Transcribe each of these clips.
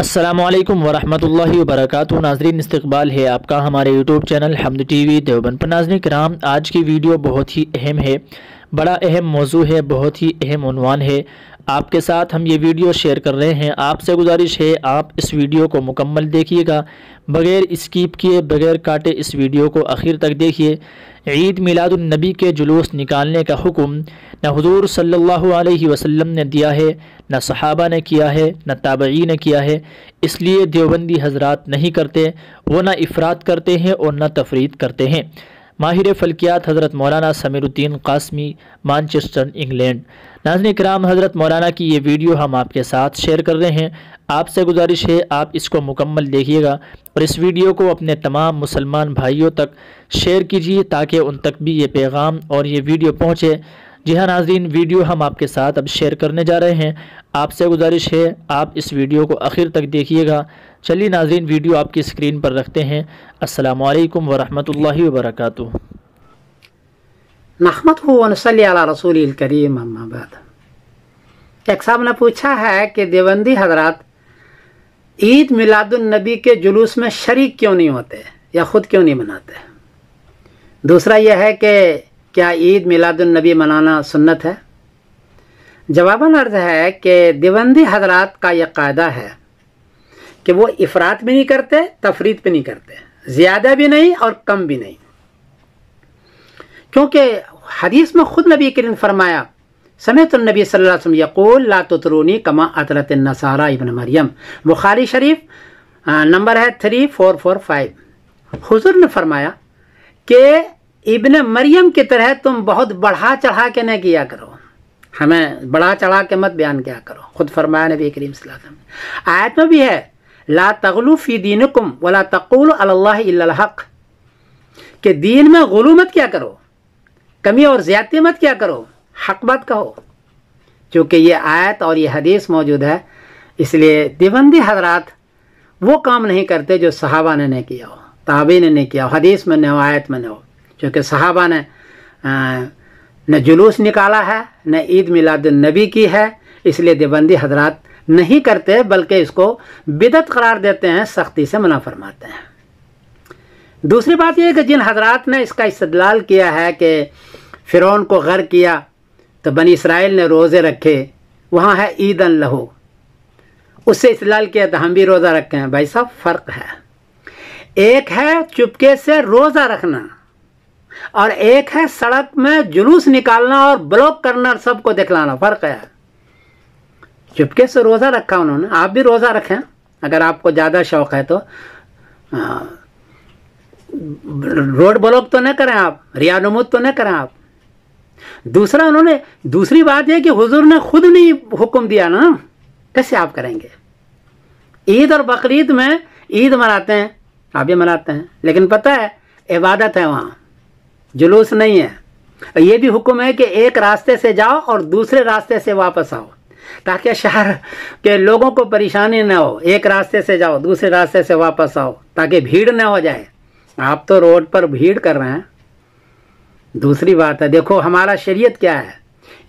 अस्सलामुअलैकुम वरहमतुल्लाहि वबरकातुहू। नाज़रीन, इस्तकबाल है आपका हमारे यूट्यूब चैनल हमद टीवी देवबंद पर। नाज़रीन किराम, आज की वीडियो बहुत ही अहम है, बड़ा अहम मौजू है, बहुत ही अहम उन्वान है। आपके साथ हम ये वीडियो शेयर कर रहे हैं। आपसे गुजारिश है आप इस वीडियो को मुकम्मल देखिएगा, बग़ैर स्किप किए, बग़ैर काटे इस वीडियो को आखिर तक देखिए। ईद मिलादुन नबी के जुलूस निकालने का हुक्म न हुज़ूर सल्लल्लाहु अलैहि वसल्लम ने दिया है, न सहाबा ने किया है, न ताबई ने किया है। इसलिए देवबंदी हजरात नहीं करते, वो न इफ़रात करते हैं और न तफरीद करते हैं। माहिर फ़ल्कियात हज़रत मौलाना समीरुद्दीन क़ासमी, मैनचेस्टर, इंग्लैंड। नाज़रीन किराम, हज़रत मौलाना की ये वीडियो हम आपके साथ शेयर कर रहे हैं। आपसे गुजारिश है आप इसको मुकम्मल देखिएगा और इस वीडियो को अपने तमाम मुसलमान भाइयों तक शेयर कीजिए ताकि उन तक भी ये पैगाम और ये वीडियो पहुँचे। जी हाँ नाज़रीन, वीडियो हम आपके साथ अब शेयर करने जा रहे हैं। आपसे गुजारिश है आप इस वीडियो को आखिर तक देखिएगा। चलिए नाज़रीन, वीडियो आपकी स्क्रीन पर रखते हैं। अस्सलामु अलैकुम वरहमतुल्लाहि वबरकातुहू। नहमदुहु व नसल्ली अला रसूलिल करीम, अम्मा बाद। एक साहब ने पूछा है कि देवबंदी हजरात ईद मिलादुन नबी के जुलूस में शरीक क्यों नहीं होते या ख़ुद क्यों नहीं मनाते। दूसरा यह है कि क्या ईद मिलादुन नबी मनाना सुन्नत है। जवाबन अर्ज़ है कि देवबंदी हजरात का यह कायदा है कि वो इफ़रात भी नहीं करते, तफरीद भी नहीं करते, ज़्यादा भी नहीं और कम भी नहीं। क्योंकि हदीस में ख़ुद नबी करीम फरमाया, समेत नबी सल्लल्लाहु अलैहि वसल्लम यक़ूल ला तुतरूनी कमा अतरत नसारा इब्न मरियम। बुखारी शरीफ नंबर है 3445। हुज़ूर ने फरमाया कि इब्न मरियम की तरह तुम बहुत बढ़ा चढ़ा के न किया करो, हमें बढ़ा चढ़ा के मत बयान किया करो। खुद फरमाया नबी करीम सल्लल्लाहु अलैहि वसल्लम। आयत में भी है ला तग़लू फ़ी दीनिकुम वला तक़ूलू अलल्लाहि इल्लल हक़, कि दीन में गुलू मत किया करो, कमी और ज़्यादती मत किया करो, हक़ बात कहो। चूँकि ये आयत और ये हदीस मौजूद है, इसलिए देवबंदी हजरात वो काम नहीं करते जो सहाबा ने नहीं किया हो, ताबी ने नहीं किया हो, हदीस में न हो, आयत में न हो। क्योंकि सहाबा ने न जुलूस निकाला है, न ईद मिलादुन नबी की है, इसलिए देवबंदी हजरात नहीं करते, बल्कि इसको बिदअत करार देते हैं, सख्ती से मना फरमाते हैं। दूसरी बात यह है कि जिन हजरात ने इसका इस्तदलाल किया है कि फ़िरौन को गर्क किया तो बनी इसराइल ने रोज़े रखे, वहाँ है ईदन लहू, उससे इस्तदलाल किया तो हम भी रोज़ा रखे हैं। भाई साहब, फ़र्क है। एक है चुपके से रोज़ा रखना और एक है सड़क में जुलूस निकालना और ब्लॉक करना और सबको दिखलाना, फ़र्क है। चुपके से रोज़ा रखा उन्होंने, आप भी रोज़ा रखें अगर आपको ज़्यादा शौक़ है तो। रोड ब्लॉक तो न करें आप, रिया नमूद तो न करें आप। दूसरा उन्होंने दूसरी बात है कि हुजूर ने खुद नहीं हुक्म दिया ना, कैसे आप करेंगे। ईद और बकरीद में ईद मनाते हैं, आप भी मनाते हैं, लेकिन पता है इबादत है, वहाँ जुलूस नहीं है। ये भी हुक्म है कि एक रास्ते से जाओ और दूसरे रास्ते से वापस आओ, ताकि शहर के लोगों को परेशानी न हो। एक रास्ते से जाओ, दूसरे रास्ते से वापस आओ, ताकि भीड़ न हो जाए। आप तो रोड पर भीड़ कर रहे हैं। दूसरी बात है, देखो हमारा शरीयत क्या है।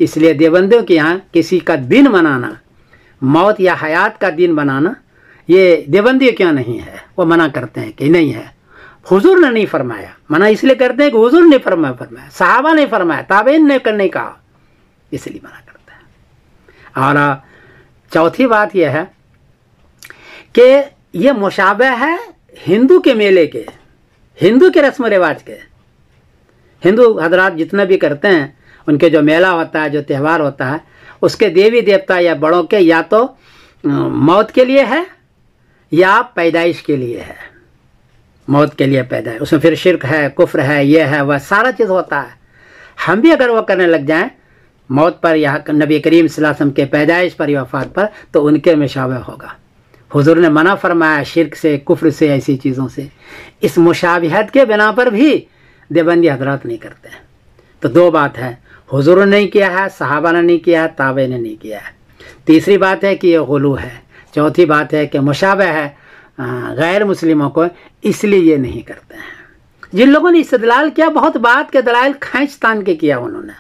इसलिए देवबंदियों के यहाँ किसी का दिन मनाना, मौत या हयात का दिन बनाना, ये देवबंदियों क्या नहीं है। वो मना करते हैं कि नहीं है, हुजूर ने नहीं फरमाया। मना इसलिए करते हैं कि हुजूर ने फरमाया, सहाबा ने फरमाया, ताबईन ने नहीं कहा, इसलिए मना करते हैं। और चौथी बात यह है कि ये मुशाबह है हिंदू के मेले के, हिंदू के रस्म रिवाज के। हिंदू हजरात जितना भी करते हैं, उनके जो मेला होता है, जो त्यौहार होता है, उसके देवी देवता या बड़ों के या तो मौत के लिए है या पैदाइश के लिए है। मौत के लिए पैदाइश, उसमें फिर शिरक है, कुफ्र है, ये है, वह सारा चीज़ होता है। हम भी अगर वो करने लग जाएं मौत पर या नबी करीम सल्लल्लाहु अलैहि वसल्लम के पैदाइश पर या वफ़ात पर, तो उनके मुशाबह होगा। हुजूर ने मना फरमाया शिरक से, कुफ्र से, ऐसी चीज़ों से। इस मुशाबहत के बिना पर भी देवबंदी हजरात नहीं करते हैं। तो दो बात है, हुजूर ने नहीं किया है, सहाबा ने नहीं किया है, ताबे ने नहीं किया है। तीसरी बात है कि ये गुलू है। चौथी बात है कि मुशाबह है गैर मुस्लिमों को, इसलिए ये नहीं करते हैं। जिन लोगों ने इस्तदलाल किया, बहुत बात के दलाइल खींच तान के किया उन्होंने,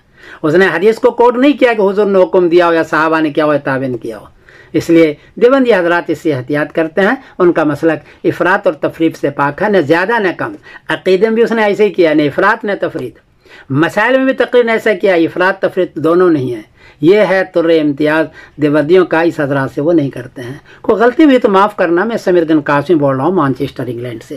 उसने हदीस को कोट नहीं किया कि हुजूर ने हुक्म दिया हो या सहाबा ने किया हो या ताबे ने किया हो। اس لیے دیوبندی حضرات اس سے احتیاط کرتے ہیں. ان کا مسلک افراط اور تفریط سے پاک ہے، نہ زیادہ نہ کم. عقیدے میں بھی اس نے ایسے ہی کیا، نہ افراط نہ تفریط. مسائل میں بھی تقریباً ایسا کیا، افراط تفریط دونوں نہیں ہیں. یہ ہے طر امتیاز دیوبندیوں کا، اس حضرات سے وہ نہیں کرتے ہیں. کوئی غلطی ہوئی تو معاف کرنا. میں سمیر الدین قاسمی بول رہا ہوں مانچسٹر انگلینڈ سے.